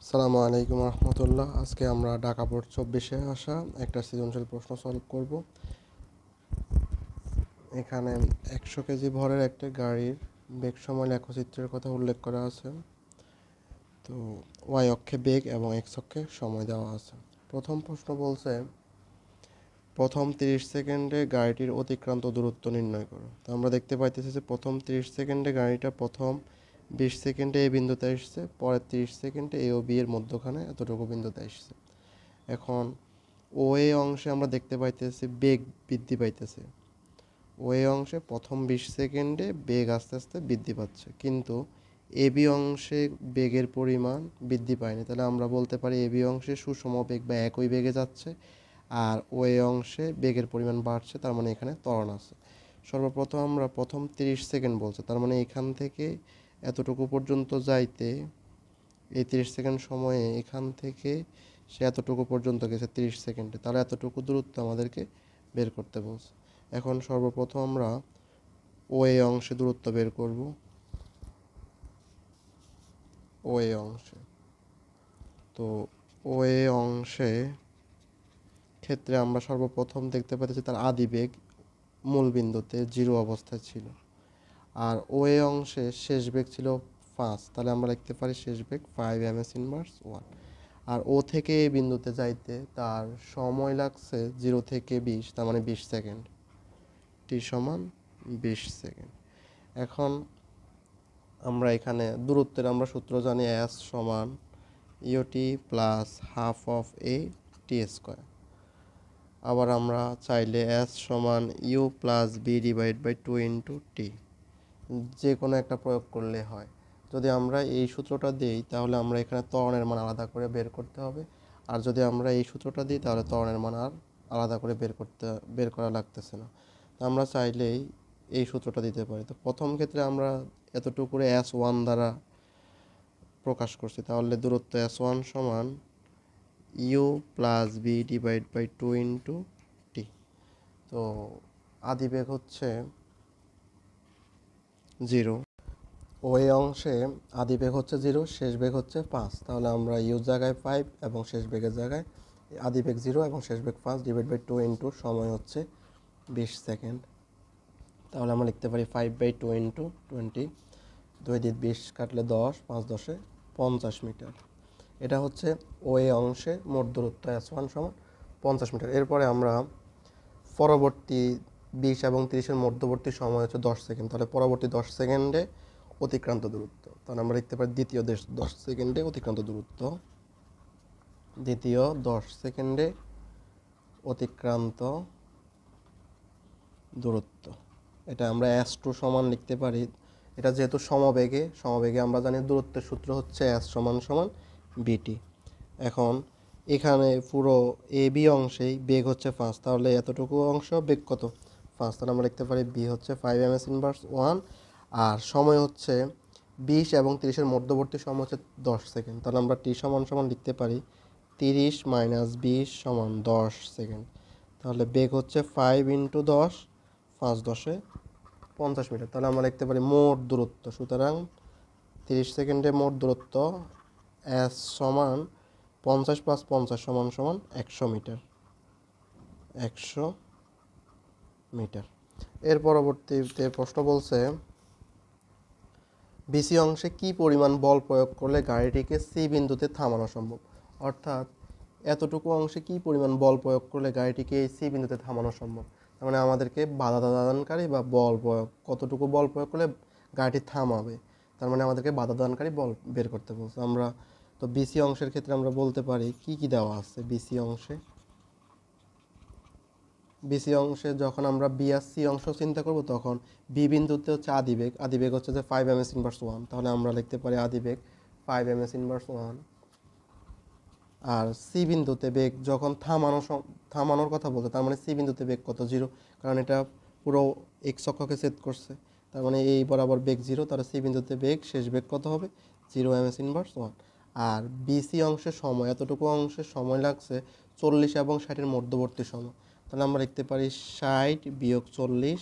আসসালামু আলাইকুম রহমতুল্লাহ। আজকে আমরা ঢাকা বোর্ড 24-এ আসা একটা সৃজনশীল প্রশ্ন সলভ করব। এখানে 100 কেজি ভরের একটা গাড়ির বেগ সময় লেখচিত্রের কথা উল্লেখ করা আছে। তো ওয়াই অক্ষে বেগ এবং এক্স অক্ষে সময় দেওয়া আছে। প্রথম প্রশ্ন বলছে প্রথম 30 সেকেন্ডে গাড়িটির অতিক্রান্ত দূরত্ব নির্ণয় করো। তো আমরা দেখতে পাইতেছি যে প্রথম 30 সেকেন্ডে গাড়িটা প্রথম 20 সেকেন্ডে এ বিন্দুতে আসছে, পরের 30 সেকেন্ডে এ ও বি এর মধ্যখানে এতটুকু বিন্দুতে আসছে। এখন ও এ অংশে আমরা দেখতে পাইতেছি বেগ বৃদ্ধি পাইতেছে। ও এ অংশে প্রথম 20 সেকেন্ডে বেগ আস্তে আস্তে বৃদ্ধি পাচ্ছে, কিন্তু এ বি অংশে বেগের পরিমাণ বৃদ্ধি পায়নি। তাহলে আমরা বলতে পারি এ বি অংশে সুষম বেগ বা একই বেগে যাচ্ছে, আর ও এ অংশে বেগের পরিমাণ বাড়ছে, তার মানে এখানে ত্বরণ আছে। সর্বপ্রথম আমরা প্রথম 30 সেকেন্ড বলছে, তার মানে এখান থেকে এতটুকু পর্যন্ত যাইতে এই 30 সেকেন্ড সময়ে এখান থেকে সে এতটুকু পর্যন্ত গেছে 30 সেকেন্ডে, তাহলে এতটুকু দূরত্ব আমাদেরকে বের করতে বলছে। এখন সর্বপ্রথম আমরা ও এ অংশে দূরত্ব বের করব। ও এ অংশে তো ও এ অংশে ক্ষেত্রে আমরা সর্বপ্রথম দেখতে পাচ্ছি তার আদি বেগ মূল বিন্দুতে 0 অবস্থায় ছিল, আর ও এ অংশে শেষ বেগ ছিল 5। তাহলে আমরা লিখতে পারি শেষ বেগ 5 ms−1। আর ও থেকে এই বিন্দুতে যাইতে তার সময় লাগছে 0 থেকে 20, তার মানে 20 সেকেন্ড। টি সমান 20 সেকেন্ড। এখন আমরা এখানে দূরত্বের আমরা সূত্র জানি এস সমান u t plus half of a t square. আবার আমরা চাইলে এস সমান u plus v divide by 2 into t যে কোনো একটা প্রয়োগ করলে হয়। যদি আমরা এই সূত্রটা দিই তাহলে আমরা এখানে ত্বরণের মান আলাদা করে বের করতে হবে, আর যদি আমরা এই সূত্রটা দিই তাহলে ত্বরণের মান আর আলাদা করে বের করা লাগতেছে না। তো আমরা চাইলেই এই সূত্রটা দিতে পারি। তো প্রথম ক্ষেত্রে আমরা এতটুকু করে S1 দ্বারা প্রকাশ করছি, তাহলে দূরত্ব S1 সমান u plus v divide by 2 into t. তো আদিবেগ হচ্ছে 0। ও এই অংশে আদি বেগ হচ্ছে 0, শেষ বেগ হচ্ছে 5। তাহলে আমরা ইউর জায়গায় 5 এবং শেষ বেগের জায়গায় আদি বেগ 0 এবং শেষ বেগ 5 ডিভাইড বাই 2 ইন্টু সময় হচ্ছে 20 সেকেন্ড। তাহলে আমরা লিখতে পারি 5/2 ইন্টু 20, 2 দিয়ে 20 কাটলে 10, 5 10 50 মিটার। এটা হচ্ছে ও এ অংশে মোট দূরত্ব S1 সমান 50 মিটার। এরপরে আমরা পরবর্তী 20 এবং 30-এর মধ্যবর্তী সময় হচ্ছে 10 সেকেন্ড। তাহলে পরবর্তী 10 সেকেন্ডে অতিক্রান্ত দূরত্ব, তাহলে আমরা লিখতে পারি দ্বিতীয় 10 সেকেন্ডে অতিক্রান্ত দূরত্ব। দ্বিতীয় 10 সেকেন্ডে অতিক্রান্ত দূরত্ব, এটা আমরা S2 সমান লিখতে পারি। এটা যেহেতু সমবেগে আমরা জানি দূরত্বের সূত্র হচ্ছে S সমান সমান বিটি। এখন এখানে পুরো এ বি অংশেই বেগ হচ্ছে 5, তাহলে এতটুকু অংশ বেগ কত 5, তাহলে আমরা লিখতে পারি বি হচ্ছে 5 ms−1, আর সময় হচ্ছে 20 এবং 30-এর মধ্যবর্তী সময় হচ্ছে 10 সেকেন্ড। তাহলে আমরা টি সমান সমান লিখতে পারি 30 - 20 সমান 10 সেকেন্ড। তাহলে বেগ হচ্ছে 5 ইন্টু 10, 5 10 50 মিটার। তাহলে আমরা লিখতে পারি মোট দূরত্ব, সুতরাং 30 সেকেন্ডে মোট দূরত্ব এস সমান 50 + 50 সমান সমান 100 মিটার। 100 মিটার। এর পরবর্তীতে প্রশ্ন বলছে বিসি অংশে কি পরিমাণ বল প্রয়োগ করলে গাড়িটিকে সি বিন্দুতে থামানো সম্ভব। অর্থাৎ এতটুকু অংশে কি পরিমাণ বল প্রয়োগ করলে গাড়িটিকে এই সি বিন্দুতে থামানো সম্ভব। তার মানে আমাদেরকে বাধা দানকারী বা বল প্রয়োগ, কতটুকু বল প্রয়োগ করলে গাড়িটি থামাবে, তার মানে আমাদেরকে বাধা দানকারী বল বের করতে বলছে। আমরা তো বিসি অংশের ক্ষেত্রে আমরা বলতে পারি কি কি দেওয়া আছে। বিসি অংশে যখন আমরা বি আর সি অংশ চিন্তা করব, তখন বি বিন্দুতে হচ্ছে আদিবেগ হচ্ছে যে 5 ms−1। তাহলে আমরা লিখতে পারি আদিবেগ 5 ms−1। আর সি বিন্দুতে বেগ যখন থামানোর কথা বলতে, তার মানে সি বিন্দুতে বেগ কত 0, কারণ এটা পুরো এক্স অক্ষকে ছেদ করছে, তার মানে এই বরাবর বেগ 0। তাহলে সি বিন্দুতে বেগ শেষ বেগ কত হবে 0 ms−1। আর বিসি অংশের সময়, এতটুকু অংশের সময় লাগছে 40 এবং 60-এর মধ্যবর্তী সময়। তাহলে আমরা লিখতে পারি 60 - 40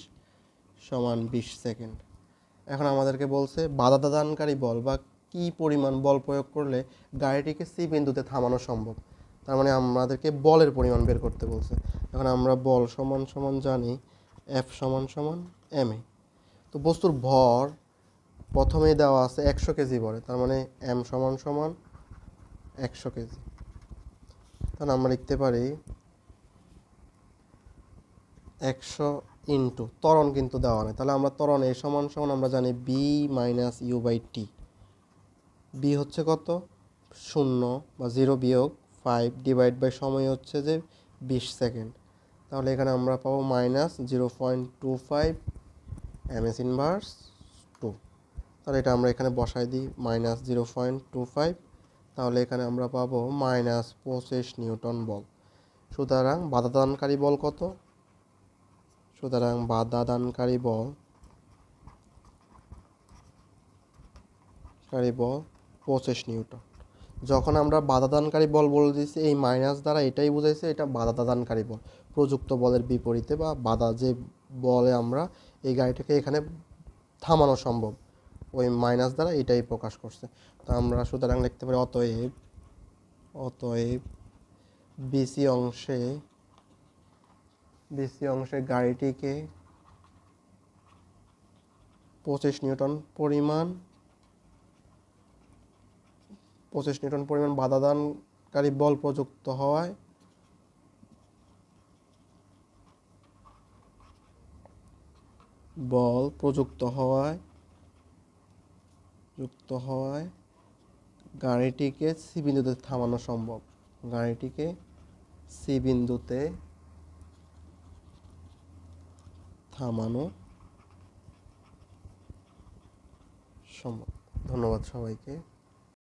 সমান 20 সেকেন্ড। এখন আমাদেরকে বলছে বাধা দানকারী বল বা কি পরিমাণ বল প্রয়োগ করলে গাড়িটিকে সি বিন্দুতে থামানো সম্ভব। তার মানে আমাদেরকে বলের পরিমাণ বের করতে বলছে। এখন আমরা বল সমান সমান জানি এফ সমান সমান এম এ। তো বস্তুর ভর প্রথমেই দেওয়া আছে 100 কেজি ভরে, তার মানে এম সমান সমান 100 কেজি। তাহলে আমরা লিখতে পারি 100 ইন্টু ত্বরণ কিন্তু দেওয়া নেই, তাহলে আমরা ত্বরণ এ সমান সমান আমরা জানি B minus U by T. B হচ্ছে কত 0 বা 0 বিয়োগ 5 ডিভাইড বাই সময় হচ্ছে যে 20 সেকেন্ড। তাহলে এখানে আমরা পাবো মাইনাস 0.25 এমএস ইনভার্স 2। তাহলে এটা আমরা এখানে বসাই দিই মাইনাস 0.25, তাহলে এখানে আমরা পাবো মাইনাস 25 নিউটন বল। সুতরাং বাধাদানকারী বল কত? সুতরাং বাধাদানকারী বল 25 নিউটন। যখন আমরা বাধাদানকারী বল বলে দিয়েছি এই মাইনাস দ্বারা এটাই বুঝাইছে এটা বাধাদানকারী বল, প্রযুক্ত বলের বিপরীতে বা বাধা যে বলে আমরা এই গাড়িটাকে এখানে থামানো সম্ভব, ওই মাইনাস দ্বারা এটাই প্রকাশ করছে। তো আমরা সুতরাং লিখতে পারি অতএব বিসি অংশে গাড়িটিকে 25 নিউটন পরিমাণ বাধাদানকারী বল প্রযুক্ত হওয়ায় গাড়িটিকে সি বিন্দুতে থামানো সম্ভব। ধন্যবাদ সবাইকে।